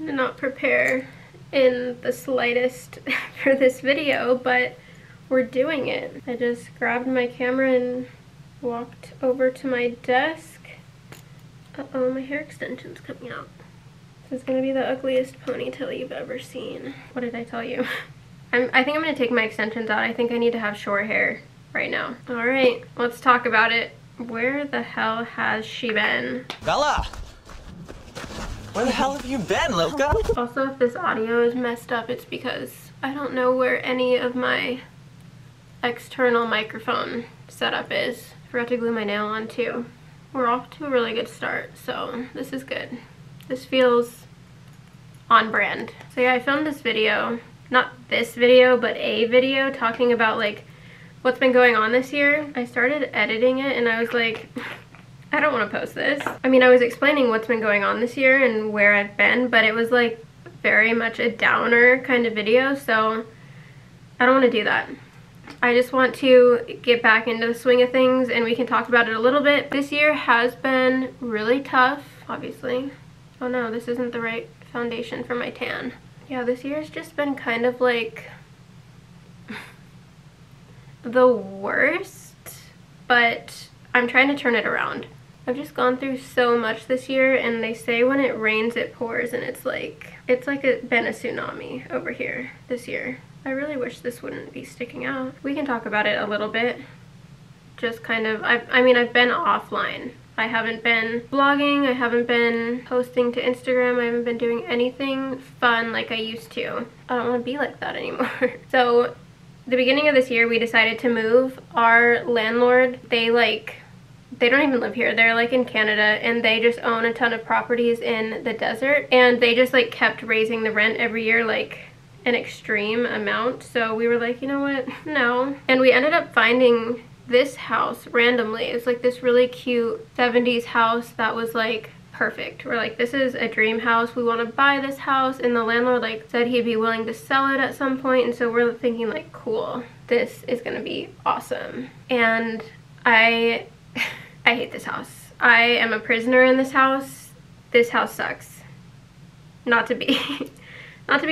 did not prepare in the slightest for this video, but we're doing it. I just grabbed my camera and walked over to my desk. Uh-oh, my hair extension's coming out. This is gonna be the ugliest ponytail you've ever seen. What did I tell you? I think I'm gonna take my extensions out. I think I need to have short hair right now. All right, let's talk about it. Where the hell has she been? Bella! Where the hell have you been, Loca? Also, if this audio is messed up, it's because I don't know where any of my external microphone setup is. I forgot to glue my nail on too. We're off to a really good start, so this is good. This feels on brand. So yeah, I filmed this video, not this video, but a video talking about like what's been going on this year. I started editing it and I was like, I don't want to post this. I mean, I was explaining what's been going on this year and where I've been, but it was like very much a downer kind of video, so I don't want to do that. I just want to get back into the swing of things and we can talk about it a little bit. This year has been really tough, obviously. Oh no, this isn't the right foundation for my tan. Yeah, this year's just been kind of like the worst, but I'm trying to turn it around. I've just gone through so much this year, and they say when it rains it pours, and it's like been a tsunami over here this year. I really wish this wouldn't be sticking out. We can talk about it a little bit. Just kind of, I mean, I've been offline. I haven't been vlogging, I haven't been posting to Instagram, I haven't been doing anything fun like I used to. I don't want to be like that anymore. So, the beginning of this year we decided to move. Our landlord, they don't even live here. They're like in Canada, and they just own a ton of properties in the desert, and they just like kept raising the rent every year like an extreme amount. So we were like, you know what, no. And we ended up finding this house randomly. It's like this really cute 70s house that was like perfect. We're like, this is a dream house, we want to buy this house. And the landlord like said he'd be willing to sell it at some point, and so we're thinking like, cool, this is gonna be awesome. And I hate this house. I am a prisoner in this house. This house sucks. Not to be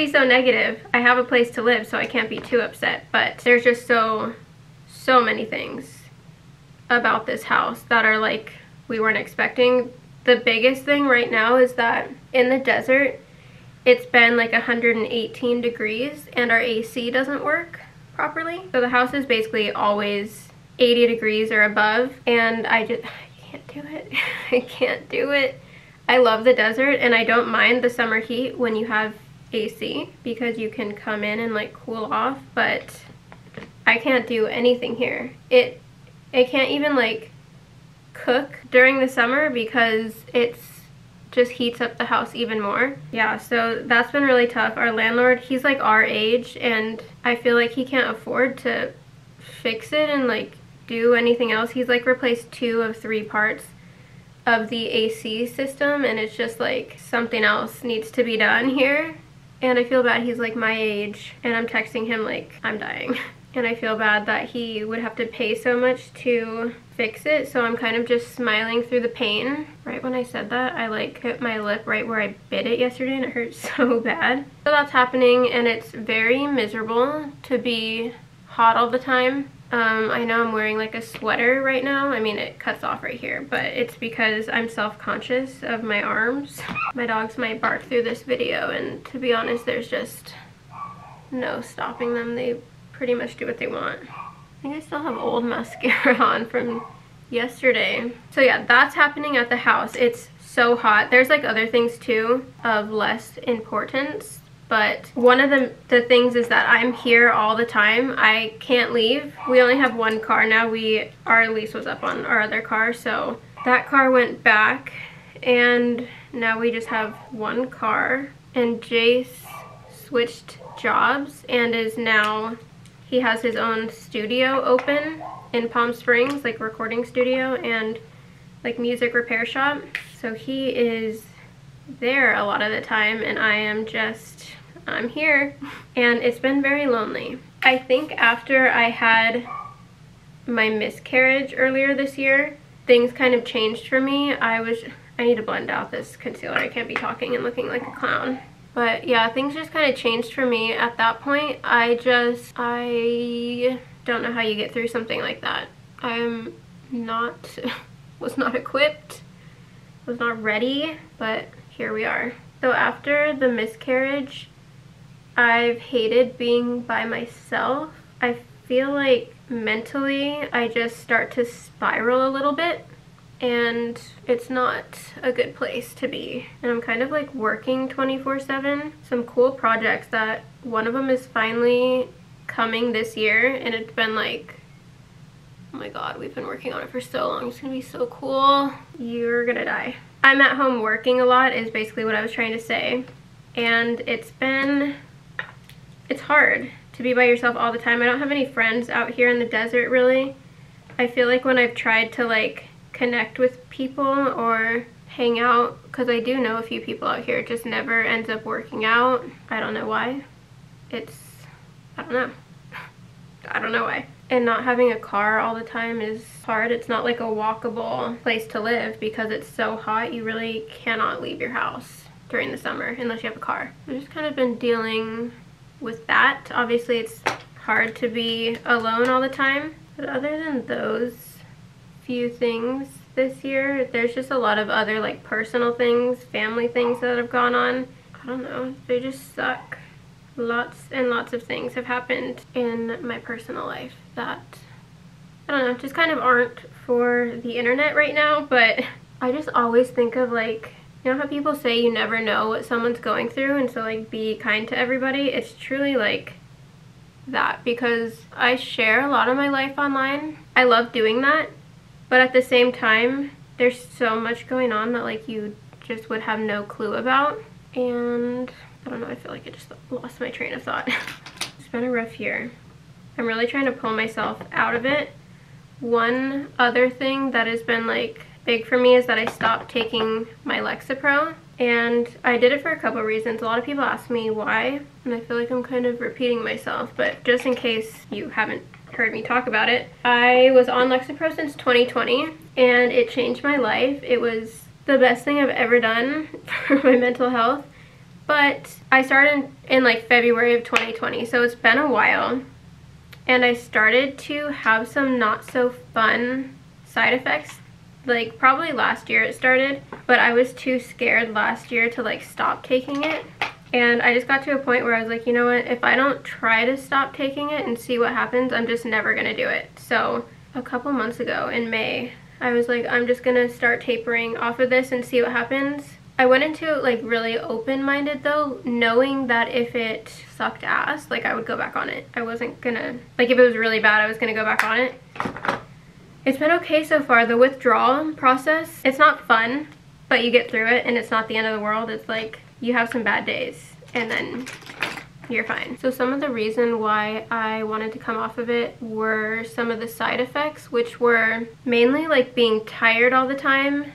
so negative. I have a place to live, so I can't be too upset, but there's just so many things about this house that are like we weren't expecting. The biggest thing right now is that in the desert it's been like 118 degrees and our AC doesn't work properly. So the house is basically always 80 degrees or above, and I can't do it. I can't do it. I love the desert and I don't mind the summer heat when you have AC because you can come in and like cool off, but I can't do anything here. It can't even like cook during the summer because it's just heats up the house even more. Yeah, so that's been really tough. Our landlord, he's like our age, and I feel like he can't afford to fix it and like do anything else. He's like replaced 2 of 3 parts of the AC system, and it's just like something else needs to be done here. And I feel bad, he's like my age, and I'm texting him like I'm dying. And I feel bad that he would have to pay so much to fix it, so I'm kind of just smiling through the pain. Right when I said that, I like hit my lip right where I bit it yesterday, and it hurt so bad. So that's happening, and it's very miserable to be hot all the time. I know I'm wearing like a sweater right now. I mean, it cuts off right here, but it's because I'm self-conscious of my arms. My dogs might bark through this video, and to be honest, there's just no stopping them. They pretty much do what they want. I think I still have old mascara on from yesterday. So yeah, that's happening at the house. It's so hot. There's like other things too of less importance, but one of the things is that I'm here all the time. I can't leave. We only have 1 car now. Our lease was up on our other car, so that car went back, and now we just have 1 car. And Jace switched jobs and is now, he has his own studio open in Palm Springs, like recording studio and like music repair shop. So he is there a lot of the time, and I'm here. And it's been very lonely. I think after I had my miscarriage earlier this year, things kind of changed for me. I need to blend out this concealer. I can't be talking and looking like a clown. But yeah, things just kind of changed for me at that point. I don't know how you get through something like that. I'm not, was not equipped, was not ready, but here we are. So after the miscarriage, I've hated being by myself. I feel like mentally I just start to spiral a little bit, and it's not a good place to be. And I'm kind of like working 24/7. Some cool projects that one of them is finally coming this year, and it's been like, oh my god, we've been working on it for so long. It's gonna be so cool. You're gonna die. I'm at home working a lot is basically what I was trying to say. And it's hard to be by yourself all the time. I don't have any friends out here in the desert really. I feel like when I've tried to like connect with people or hang out, because I do know a few people out here, it just never ends up working out. I don't know why. I don't know. I don't know why. And not having a car all the time is hard. It's not like a walkable place to live because it's so hot. You really cannot leave your house during the summer unless you have a car. I've just kind of been dealing with that. Obviously it's hard to be alone all the time, but other than those few things this year, there's just a lot of other like personal things, family things that have gone on. I don't know, they just suck. Lots and lots of things have happened in my personal life that, I don't know, just kind of aren't for the internet right now. But I just always think of like, you know how people say you never know what someone's going through, and so like be kind to everybody? It's truly like that, because I share a lot of my life online. I love doing that, but at the same time there's so much going on that like you just would have no clue about. And I don't know, I feel like I just lost my train of thought. It's been a rough year. I'm really trying to pull myself out of it. One other thing that has been like big for me is that I stopped taking my Lexapro, and I did it for a couple reasons. A lot of people ask me why, and I feel like I'm kind of repeating myself, but just in case you haven't heard me talk about it, I was on Lexapro since 2020 and it changed my life. It was the best thing I've ever done for my mental health. But I started in like February of 2020, so it's been a while, and I started to have some not so fun side effects. Like probably last year it started, but I was too scared last year to like stop taking it. And I just got to a point where I was like, you know what, if I don't try to stop taking it and see what happens, I'm just never gonna do it. So a couple months ago in May, I was like, I'm just gonna start tapering off of this and see what happens. I went into it like really open-minded though, knowing that if it sucked ass, like I would go back on it. I wasn't gonna, like if it was really bad, I was gonna go back on it. It's been okay so far. The withdrawal process, it's not fun, but you get through it and it's not the end of the world. It's like you have some bad days and then you're fine. So some of the reason why I wanted to come off of it were some of the side effects, which were mainly like being tired all the time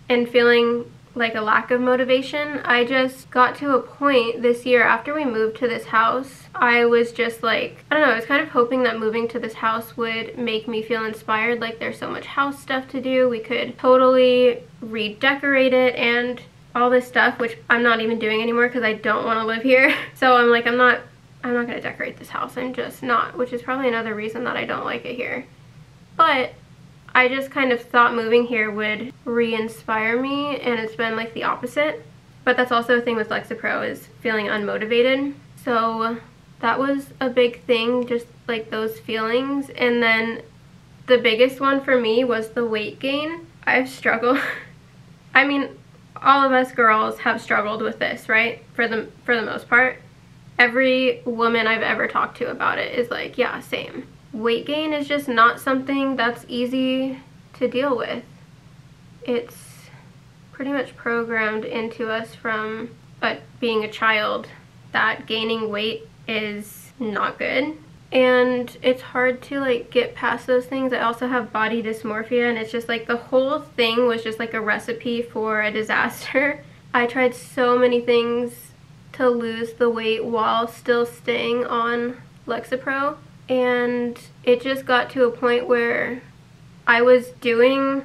and feeling like a lack of motivation. I just got to a point this year after we moved to this house, I was just like, I don't know, I was kind of hoping that moving to this house would make me feel inspired. Like there's so much house stuff to do. We could totally redecorate it and all this stuff, which I'm not even doing anymore because I don't want to live here. So I'm like, I'm not gonna decorate this house. I'm just not, which is probably another reason that I don't like it here. But I just kind of thought moving here would re-inspire me, and it's been like the opposite. But that's also a thing with Lexapro, is feeling unmotivated. So that was a big thing, just like those feelings. And then the biggest one for me was the weight gain. I've struggled. I mean, all of us girls have struggled with this, right? For the most part. Every woman I've ever talked to about it is like, yeah, same. Weight gain is just not something that's easy to deal with. It's pretty much programmed into us from being a child that gaining weight is not good. And it's hard to like get past those things. I also have body dysmorphia, and it's just like the whole thing was just like a recipe for a disaster. I tried so many things to lose the weight while still staying on Lexapro. And it just got to a point where I was doing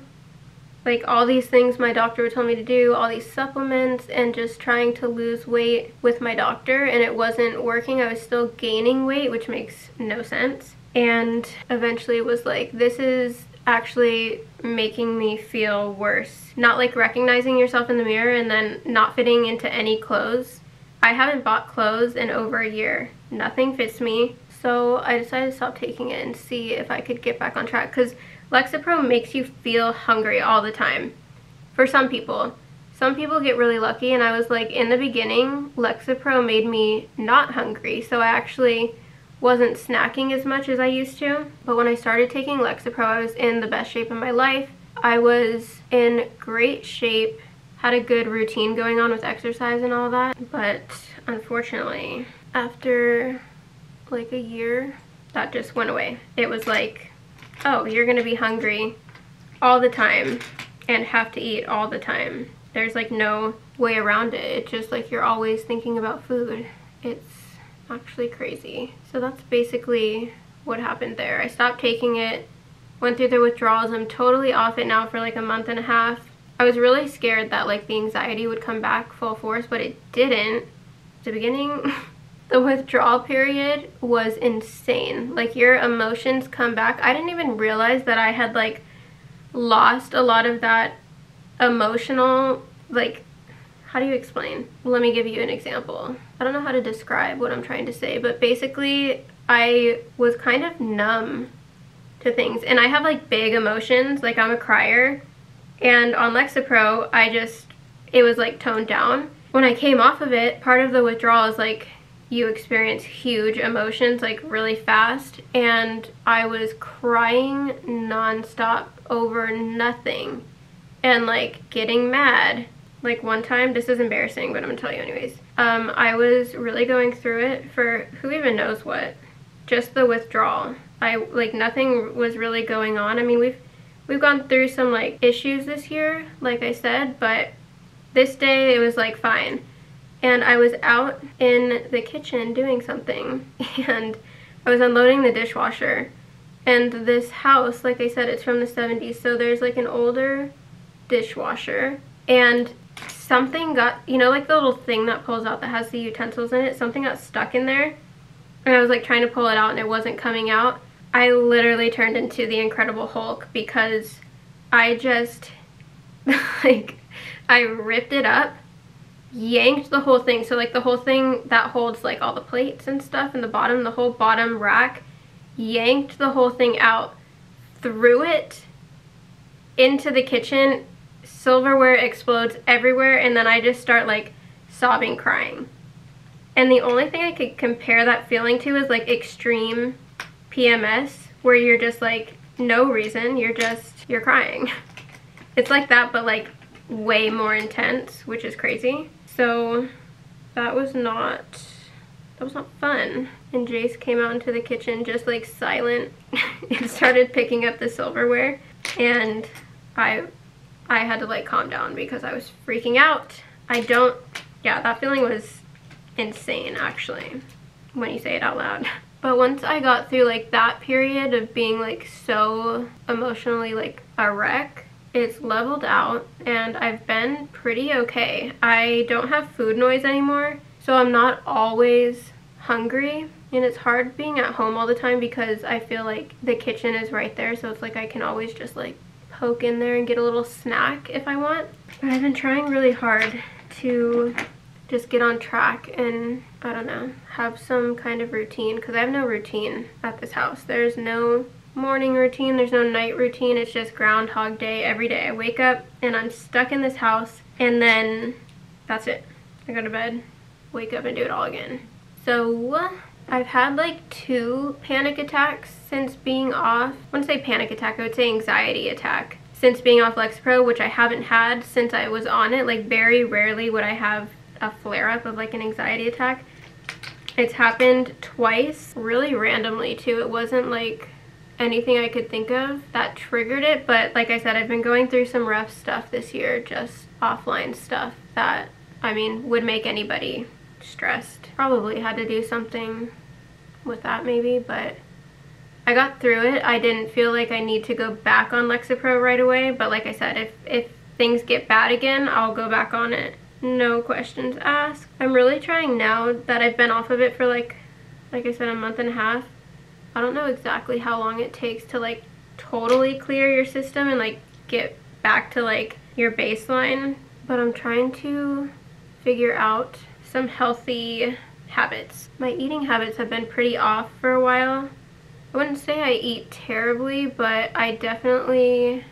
like all these things my doctor would tell me to do, all these supplements, and just trying to lose weight with my doctor, and it wasn't working. I was still gaining weight, which makes no sense. And eventually it was like, this is actually making me feel worse. Not like recognizing yourself in the mirror and then not fitting into any clothes. I haven't bought clothes in over a year. Nothing fits me. So I decided to stop taking it and see if I could get back on track, because Lexapro makes you feel hungry all the time. For some people. Some people get really lucky, and I was like, in the beginning, Lexapro made me not hungry, so I actually wasn't snacking as much as I used to. But when I started taking Lexapro, I was in the best shape of my life. I was in great shape, had a good routine going on with exercise and all that. But unfortunately, after like a year, that just went away. It was like, oh, you're gonna be hungry all the time and have to eat all the time. There's like no way around it. It's just like you're always thinking about food. It's actually crazy. So that's basically what happened there. I stopped taking it, went through the withdrawals. I'm totally off it now for like a month and a half. I was really scared that like the anxiety would come back full force, but it didn't. At the beginning, the withdrawal period was insane. Like your emotions come back. I didn't even realize that I had like lost a lot of that emotional, like, how do you explain? Let me give you an example. I don't know how to describe what I'm trying to say, but basically I was kind of numb to things, and I have like big emotions, like I'm a crier, and on Lexapro it was like toned down. When I came off of it, part of the withdrawal is like you experience huge emotions like really fast, and I was crying nonstop over nothing and like getting mad. Like one time, this is embarrassing, but I'm gonna tell you anyways. I was really going through it for who even knows what, just the withdrawal. Like nothing was really going on. I mean, we've gone through some like issues this year, like I said, but this day it was like fine. And I was out in the kitchen doing something, and I was unloading the dishwasher. And this house, like I said, it's from the 70s, so there's like an older dishwasher, and something got, you know, like the little thing that pulls out that has the utensils in it, something got stuck in there, and I was like trying to pull it out and it wasn't coming out. I literally turned into the Incredible Hulk, because I just like, I ripped it up, yanked the whole thing, so like the whole thing that holds like all the plates and stuff in the bottom, the whole bottom rack, yanked the whole thing out, threw it into the kitchen, silverware explodes everywhere, and then I just start like sobbing, crying. And the only thing I could compare that feeling to is like extreme PMS, where you're just like no reason, you're crying. It's like that, but like way more intense, which is crazy. So that was not fun. And Jace came out into the kitchen just like silent and started picking up the silverware, and I had to like calm down because I was freaking out. Yeah, that feeling was insane actually, when you say it out loud. But once I got through like that period of being like so emotionally like a wreck, it's leveled out and I've been pretty okay. I don't have food noise anymore, so I'm not always hungry, and it's hard being at home all the time because I feel like the kitchen is right there, so it's like I can always just like poke in there and get a little snack if I want. But I've been trying really hard to just get on track and, I don't know, have some kind of routine, because I have no routine at this house. There's no morning routine, there's no night routine. It's just Groundhog Day every day. I wake up and I'm stuck in this house, and that's it. I go to bed, wake up, and do it all again. So I've had like 2 panic attacks since being off. I wouldn't say panic attack, I would say anxiety attack since being off Lexapro, which I haven't had since I was on it. Like very rarely would I have a flare-up of like an anxiety attack. It's happened twice, really randomly too. It wasn't like anything I could think of that triggered it, but like I said, I've been going through some rough stuff this year, just offline stuff that, I mean, would make anybody stressed. Probably had to do something with that maybe, but I got through it. I didn't feel like I need to go back on Lexapro right away, but like I said, if things get bad again, I'll go back on it. No questions asked. I'm really trying now that I've been off of it for like I said, a month and a half. I don't know exactly how long it takes to like totally clear your system and like get back to like your baseline, but I'm trying to figure out some healthy habits. My eating habits have been pretty off for a while. I wouldn't say I eat terribly, but I definitely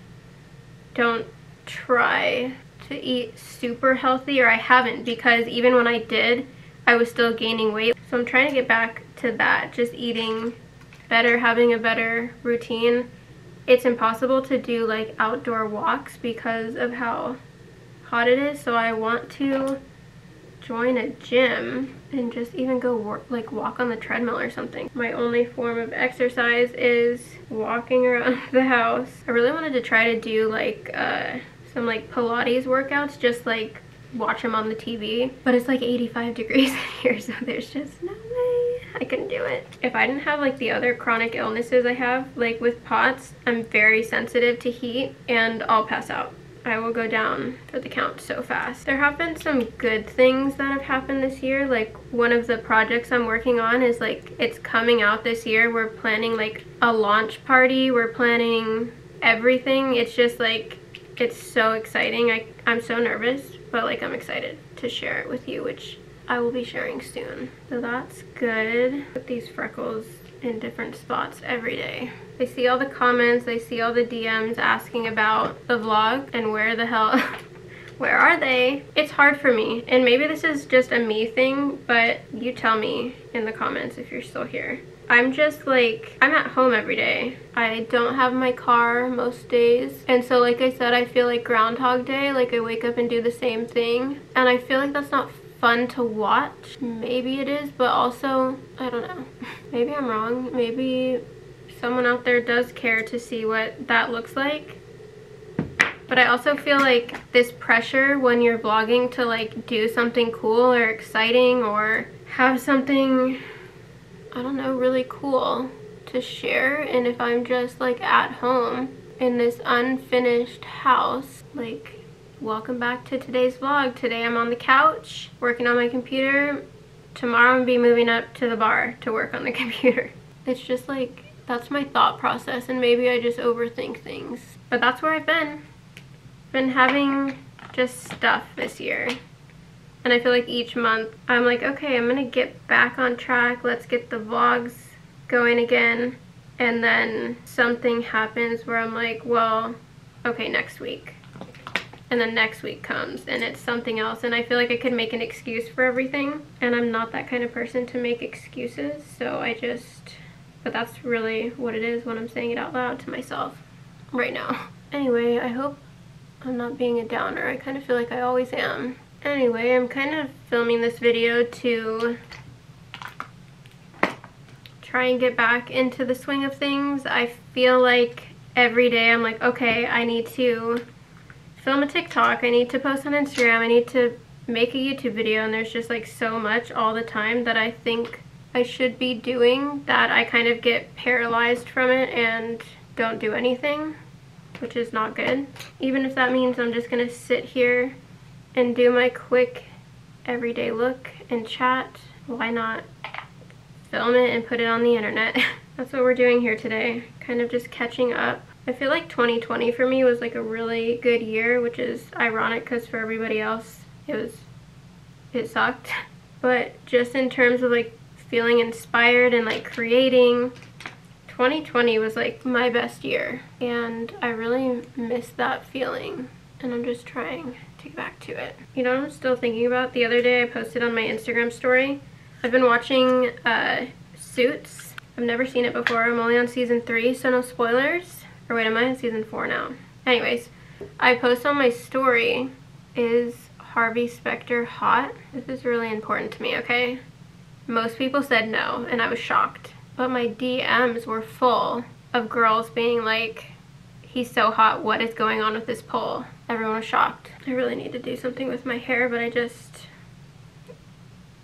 don't try to eat super healthy, or I haven't, because even when I did, I was still gaining weight. So I'm trying to get back to that, just eating better, having a better routine. It's impossible to do like outdoor walks because of how hot it is, so I want to join a gym and just even go walk on the treadmill or something. My only form of exercise is walking around the house. I really wanted to try to do like some like Pilates workouts, just like watch them on the TV, but it's like 85 degrees in here, so there's just no way I couldn't do it. If I didn't have like the other chronic illnesses I have, like with POTS, I'm very sensitive to heat and I'll pass out. I will go down for the count so fast. There have been some good things that have happened this year. Like one of the projects I'm working on is like, it's coming out this year. We're planning like a launch party. We're planning everything. It's just like, it's so exciting. I'm so nervous, but like I'm excited to share it with you, which I will be sharing soon. So that's good. Put these freckles in different spots every day. I see all the comments, I see all the DMs asking about the vlog and where the hell, where are they? It's hard for me, and maybe this is just a me thing, but you tell me in the comments if you're still here. I'm just like, I'm at home every day. I don't have my car most days, and so like I said, I feel like Groundhog Day, like I wake up and do the same thing, and I feel like that's not fun to watch. Maybe it is, but also, I don't know. Maybe I'm wrong. Maybe someone out there does care to see what that looks like. But I also feel like this pressure when you're vlogging to like do something cool or exciting or have something, I don't know, really cool to share. And if I'm just like at home in this unfinished house, like, welcome back to today's vlog. Today I'm on the couch working on my computer. Tomorrow I'm gonna be moving up to the bar to work on the computer. It's just like, that's my thought process, and maybe I just overthink things. But that's where I've been. Been having just stuff this year. And I feel like each month I'm like, okay, I'm gonna get back on track. Let's get the vlogs going again. And then something happens where I'm like, well, okay, next week. And then next week comes and it's something else, and I feel like I could make an excuse for everything, and I'm not that kind of person to make excuses, so but that's really what it is when I'm saying it out loud to myself right now. Anyway, I hope I'm not being a downer. I kind of feel like I always am. Anyway, I'm kind of filming this video to try and get back into the swing of things. I feel like every day I'm like, okay, I need to film a TikTok, I need to post on Instagram, I need to make a YouTube video, and there's just like so much all the time that I think I should be doing that I kind of get paralyzed from it and don't do anything, which is not good. Even if that means I'm just gonna sit here and do my quick everyday look and chat, why not film it and put it on the internet? That's what we're doing here today, kind of just catching up. I feel like 2020 for me was like a really good year, which is ironic because for everybody else it sucked. But just in terms of like feeling inspired and like creating, 2020 was like my best year, and I really miss that feeling, and I'm just trying to get back to it. You know what I'm still thinking about? The other day I posted on my Instagram story, I've been watching Suits. I've never seen it before. I'm only on season 3, so no spoilers. Or wait, am I on season 4 now? Anyways, I post on my story, is Harvey Specter hot? This is really important to me, okay? Most people said no, and I was shocked. But my DMs were full of girls being like, he's so hot, what is going on with this poll? Everyone was shocked. I really need to do something with my hair, but I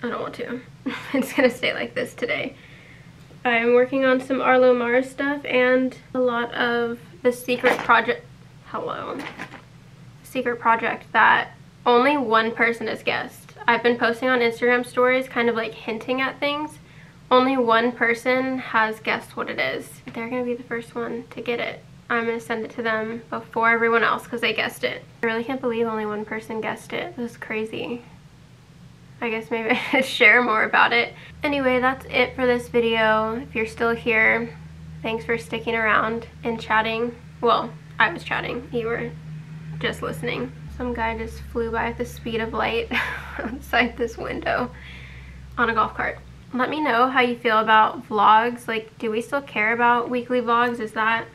don't want to. It's gonna stay like this today. I'm working on some Arlo Mars stuff and a lot of the secret project, secret project that only one person has guessed. I've been posting on Instagram stories kind of like hinting at things. Only one person has guessed what it is. They're gonna be the first one to get it. I'm gonna send it to them before everyone else because they guessed it. I really can't believe only one person guessed it. This is crazy. I guess maybe I should share more about it. Anyway, that's it for this video. If you're still here, thanks for sticking around and chatting. Well, I was chatting. You were just listening. Some guy just flew by at the speed of light outside this window on a golf cart. Let me know how you feel about vlogs. Like, do we still care about weekly vlogs? Is that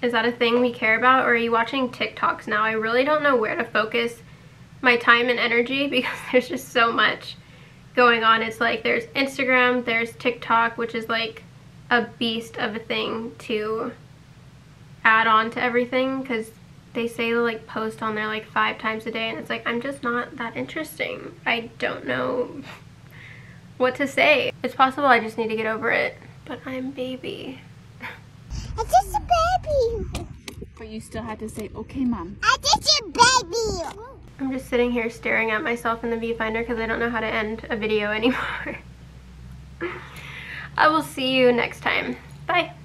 a thing we care about, or are you watching TikToks now? I really don't know where to focus my time and energy because there's just so much going on. It's like there's Instagram, there's TikTok, which is like a beast of a thing to add on to everything because they say to like post on there like 5 times a day, and it's like, I'm just not that interesting. I don't know what to say. It's possible I just need to get over it, but I'm baby. I'm just a baby. But you still had to say, okay, Mom. I'm just a baby. I'm just sitting here staring at myself in the viewfinder because I don't know how to end a video anymore. I will see you next time. Bye.